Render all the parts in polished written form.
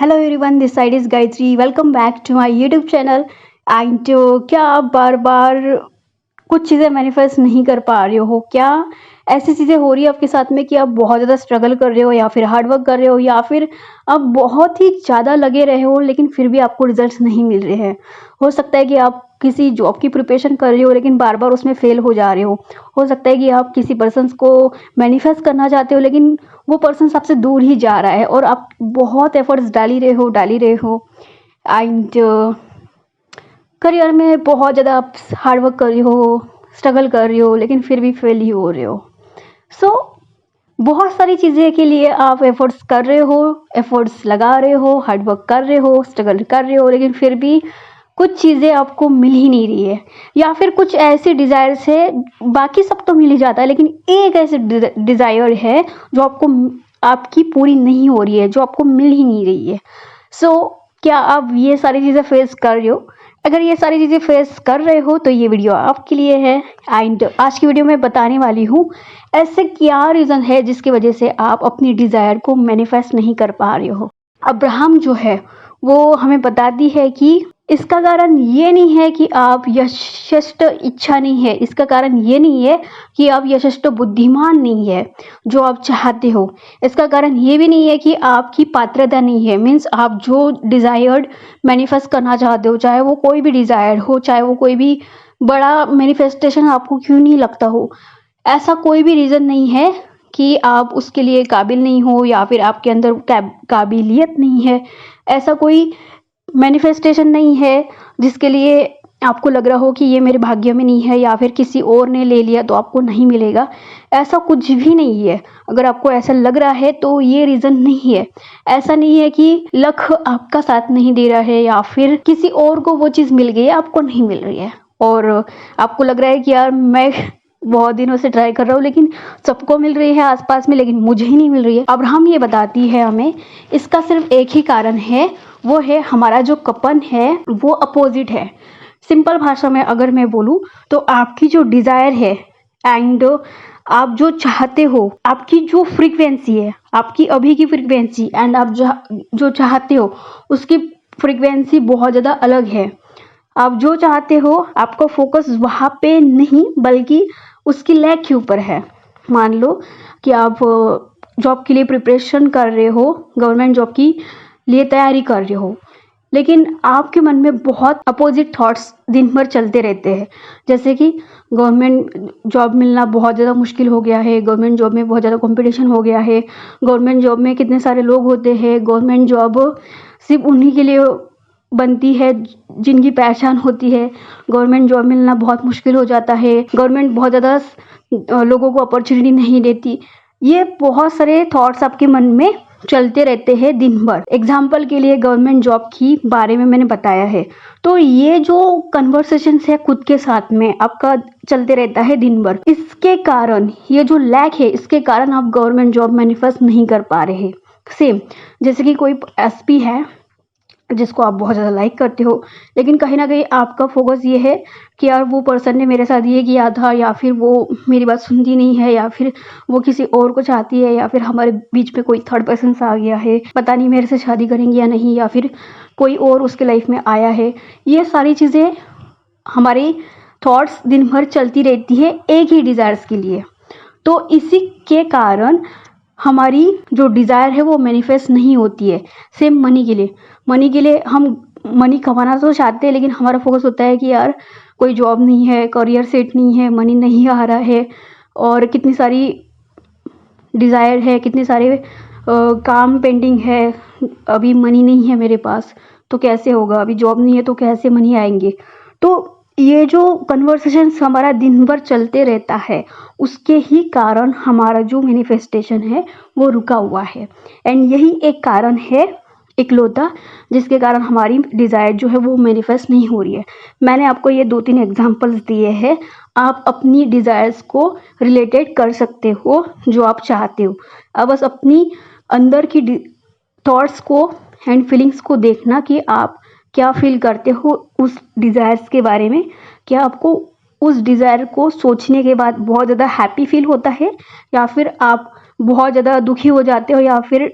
Hello everyone, this side is Gayatri. Welcome back to my YouTube channel. And क्या आप बार बार कुछ चीज़ें मैनिफेस्ट नहीं कर पा रहे हो? क्या ऐसी चीज़ें हो रही है आपके साथ में कि आप बहुत ज़्यादा स्ट्रगल कर रहे हो या फिर हार्ड वर्क कर रहे हो या फिर आप बहुत ही ज़्यादा लगे रहे हो लेकिन फिर भी आपको रिजल्ट्स नहीं मिल रहे हैं? हो सकता है कि आप किसी जॉब की प्रिपरेशन कर रहे हो लेकिन बार बार उसमें फेल हो जा रहे हो सकता है कि आप किसी पर्सन को मैनिफेस्ट करना चाहते हो लेकिन वो पर्सन आपसे दूर ही जा रहा है और आप बहुत एफर्ट्स डाल ही रहे हो एंड करियर में बहुत ज़्यादा आप हार्ड वर्क कर रहे हो, स्ट्रगल कर रहे हो लेकिन फिर भी फेल ही हो रहे हो। सो बहुत सारी चीज़ें के लिए आप एफर्ट्स कर रहे हो, एफर्ट्स लगा रहे हो, हार्ड वर्क कर रहे हो, स्ट्रगल कर रहे हो लेकिन फिर भी कुछ चीज़ें आपको मिल ही नहीं रही है या फिर कुछ ऐसे डिज़ायर्स है, बाकी सब तो मिल ही जाता है लेकिन एक ऐसे डिज़ायर है जो आपकी पूरी नहीं हो रही है, जो आपको मिल ही नहीं रही है। सो क्या आप ये सारी चीज़ें फेस कर रहे हो? अगर ये सारी चीज़ें फेस कर रहे हो तो ये वीडियो आपके लिए है। एंड आज की वीडियो में बताने वाली हूँ ऐसे क्या रीज़न है जिसकी वजह से आप अपनी डिज़ायर को मैनिफेस्ट नहीं कर पा रहे हो। अब्राहम जो है वो हमें बताती है कि इसका कारण ये नहीं है कि आप यथेष्ट इच्छा नहीं है, इसका कारण ये नहीं है कि आप यथेष्ट बुद्धिमान नहीं है जो आप चाहते हो। इसका कारण ये भी नहीं है कि आपकी पात्रता नहीं है, मीन्स आप जो डिज़ायर्ड मैनिफेस्ट करना चाहते हो, चाहे वो कोई भी डिज़ायर हो, चाहे वो कोई भी बड़ा मैनिफेस्टेशन आपको क्यों नहीं लगता हो, ऐसा कोई भी रीज़न नहीं है कि आप उसके लिए काबिल नहीं हो या फिर आपके अंदर काबिलियत नहीं है। ऐसा कोई मैनिफेस्टेशन नहीं है जिसके लिए आपको लग रहा हो कि ये मेरे भाग्य में नहीं है या फिर किसी और ने ले लिया तो आपको नहीं मिलेगा। ऐसा कुछ भी नहीं है। अगर आपको ऐसा लग रहा है तो ये रीज़न नहीं है। ऐसा नहीं है कि लक आपका साथ नहीं दे रहा है या फिर किसी और को वो चीज़ मिल गई है, आपको नहीं मिल रही है और आपको लग रहा है कि यार मैं बहुत दिनों से ट्राई कर रहा हूँ लेकिन सबको मिल रही है आसपास में लेकिन मुझे ही नहीं मिल रही है। अब्राहम ये बताती है हमें इसका सिर्फ एक ही कारण है, वो है हमारा जो कपन है वो अपोजिट है। सिंपल भाषा में अगर मैं बोलूँ तो आपकी जो डिज़ायर है एंड आप जो चाहते हो, आपकी जो फ्रीक्वेंसी है, आपकी अभी की फ्रीक्वेंसी एंड आप जो चाहते हो उसकी फ्रीक्वेंसी बहुत ज़्यादा अलग है। आप जो चाहते हो आपका फोकस वहाँ पे नहीं बल्कि उसकी लैक के ऊपर है। मान लो कि आप जॉब के लिए प्रिपरेशन कर रहे हो, गवर्नमेंट जॉब की लिए तैयारी कर रहे हो लेकिन आपके मन में बहुत अपोजिट थॉट्स दिन भर चलते रहते हैं, जैसे कि गवर्नमेंट जॉब मिलना बहुत ज़्यादा मुश्किल हो गया है, गवर्नमेंट जॉब में बहुत ज़्यादा कंपटीशन हो गया है, गवर्नमेंट जॉब में कितने सारे लोग होते हैं, गवर्नमेंट जॉब सिर्फ उन्हीं के लिए बनती है जिनकी पहचान होती है, गवर्नमेंट जॉब मिलना बहुत मुश्किल हो जाता है, गवर्नमेंट बहुत ज़्यादा लोगों को अपॉर्चुनिटी नहीं देती। ये बहुत सारे थॉट्स आपके मन में चलते रहते हैं दिन भर। एग्जाम्पल के लिए गवर्नमेंट जॉब की बारे में मैंने बताया है, तो ये जो कन्वर्सेशन है खुद के साथ में आपका चलते रहता है दिन भर, इसके कारण ये जो लैक है इसके कारण आप गवर्नमेंट जॉब मैनिफेस्ट नहीं कर पा रहे। सेम जैसे कि कोई एसपी है जिसको आप बहुत ज़्यादा लाइक करते हो लेकिन कहीं ना कहीं आपका फोकस ये है कि यार वो पर्सन ने मेरे साथ ये किया था या फिर वो मेरी बात सुनती नहीं है या फिर वो किसी और को चाहती है या फिर हमारे बीच में कोई थर्ड पर्सन आ गया है, पता नहीं मेरे से शादी करेंगे या नहीं, या फिर कोई और उसके लाइफ में आया है। ये सारी चीज़ें हमारी थॉट्स दिन भर चलती रहती है एक ही डिज़ायर्स के लिए। तो इसी के कारण हमारी जो डिज़ायर है वो मैनिफेस्ट नहीं होती है। सेम मनी के लिए हम मनी कमाना तो चाहते हैं लेकिन हमारा फोकस होता है कि यार कोई जॉब नहीं है, करियर सेट नहीं है, मनी नहीं आ रहा है और कितनी सारी डिज़ायर है, कितने सारे काम पेंडिंग है, अभी मनी नहीं है मेरे पास तो कैसे होगा, अभी जॉब नहीं है तो कैसे मनी आएंगे। तो ये जो कन्वर्सेशन हमारा दिन भर चलते रहता है उसके ही कारण हमारा जो मैनिफेस्टेशन है वो रुका हुआ है एंड यही एक कारण है इकलौता जिसके कारण हमारी डिज़ायर जो है वो मैनिफेस्ट नहीं हो रही है। मैंने आपको ये 2-3 एग्जांपल्स दिए हैं, आप अपनी डिज़ायर्स को रिलेटेड कर सकते हो जो आप चाहते हो। अब बस अपनी अंदर की थॉट्स को एंड फीलिंग्स को देखना कि आप क्या फील करते हो उस डिज़ायर्स के बारे में। क्या आपको उस डिज़ायर को सोचने के बाद बहुत ज़्यादा हैप्पी फील होता है या फिर आप बहुत ज़्यादा दुखी हो जाते हो या फिर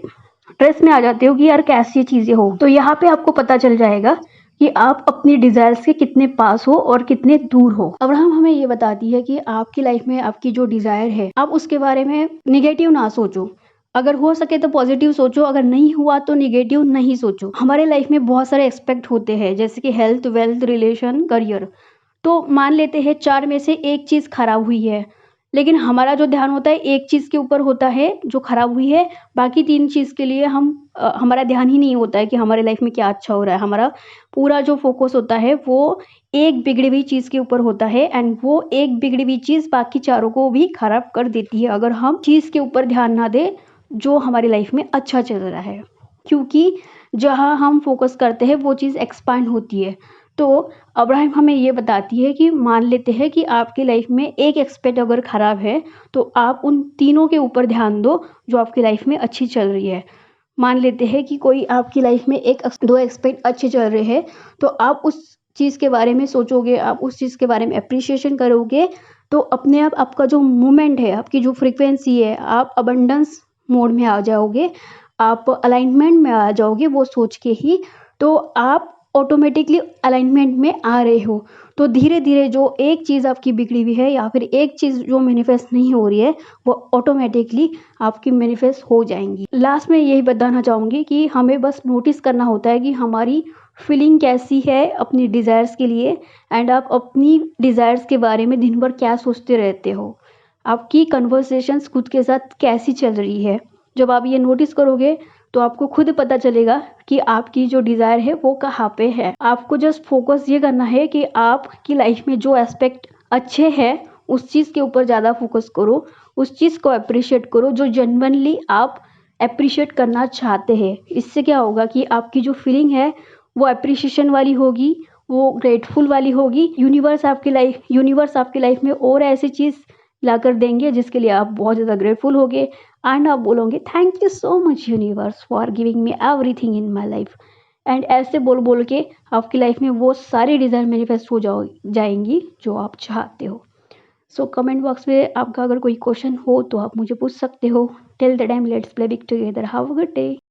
स्ट्रेस में आ जाते हो कि यार कैसी चीज़ें हो। तो यहाँ पे आपको पता चल जाएगा कि आप अपनी डिज़ायर्स के कितने पास हो और कितने दूर हो। अब्राहम हमें ये बताती है कि आपकी लाइफ में आपकी जो डिज़ायर है, आप उसके बारे में नेगेटिव ना सोचो। अगर हो सके तो पॉजिटिव सोचो, अगर नहीं हुआ तो नेगेटिव नहीं सोचो। हमारे लाइफ में बहुत सारे एस्पेक्ट होते हैं, जैसे कि हेल्थ, वेल्थ, रिलेशन, करियर। तो मान लेते हैं 4 में से एक चीज़ खराब हुई है, लेकिन हमारा जो ध्यान होता है एक चीज़ के ऊपर होता है जो खराब हुई है, बाकी 3 चीज़ के लिए हमारा ध्यान ही नहीं होता है कि हमारे लाइफ में क्या अच्छा हो रहा है। हमारा पूरा जो फ़ोकस होता है वो एक बिगड़ी हुई चीज़ के ऊपर होता है, एंड वो एक बिगड़ी हुई चीज़ बाकी चारों को भी खराब कर देती है, अगर हम चीज़ के ऊपर ध्यान ना दें जो हमारी लाइफ में अच्छा चल रहा है। क्योंकि जहाँ हम फ़ोकस करते हैं वो चीज़ एक्सपांड होती है। तो अब्राहम हमें ये बताती है कि मान लेते हैं कि आपकी लाइफ में एक एस्पेक्ट अगर ख़राब है, तो आप उन तीनों के ऊपर ध्यान दो जो आपकी लाइफ में अच्छी चल रही है। मान लेते हैं कि कोई आपकी लाइफ में 2 एस्पेक्ट अच्छे चल रहे हैं, तो आप उस चीज़ के बारे में सोचोगे, आप उस चीज़ के बारे में एप्रिसिएशन करोगे, तो अपने आप आपका जो मूवमेंट है, आपकी जो फ्रीक्वेंसी है, आप अबंडेंस मोड में आ जाओगे, आप अलाइनमेंट में आ जाओगे वो सोच के ही। तो आप ऑटोमेटिकली अलाइनमेंट में आ रहे हो। तो धीरे-धीरे जो एक चीज़ आपकी बिगड़ी हुई है या फिर एक चीज़ जो मैनिफेस्ट नहीं हो रही है, वो ऑटोमेटिकली आपकी मैनिफेस्ट हो जाएँगी। लास्ट में यही बताना चाहूँगी कि हमें बस नोटिस करना होता है कि हमारी फीलिंग कैसी है अपनी डिज़ायर्स के लिए, एंड आप अपनी डिज़ायर्स के बारे में दिन भर क्या सोचते रहते हो। आपकी कन्वर्सेशंस खुद के साथ कैसी चल रही है। जब आप ये नोटिस करोगे तो आपको खुद पता चलेगा कि आपकी जो डिज़ायर है वो कहाँ पे है। आपको जस्ट फोकस ये करना है कि आपकी लाइफ में जो एस्पेक्ट अच्छे हैं उस चीज़ के ऊपर ज़्यादा फोकस करो, उस चीज़ को एप्रिशिएट करो जो जेन्युइनली आप एप्रिशिएट करना चाहते हैं। इससे क्या होगा कि आपकी जो फीलिंग है वो एप्रिशिएशन वाली होगी, वो ग्रेटफुल वाली होगी। यूनिवर्स आपकी लाइफ में और ऐसी चीज़ लाकर देंगे जिसके लिए आप बहुत ज़्यादा ग्रेटफुल होगे, एंड आप बोलोगे thank you so much universe for giving me everything in my life. And ऐसे बोल बोल के आपकी लाइफ में वो सारी डिज़ायर मैनिफेस्ट हो जाएंगी जो आप चाहते हो। सो कमेंट बॉक्स में आपका अगर कोई क्वेश्चन हो तो आप मुझे पूछ सकते हो। Till the time let's play big together, have a good day.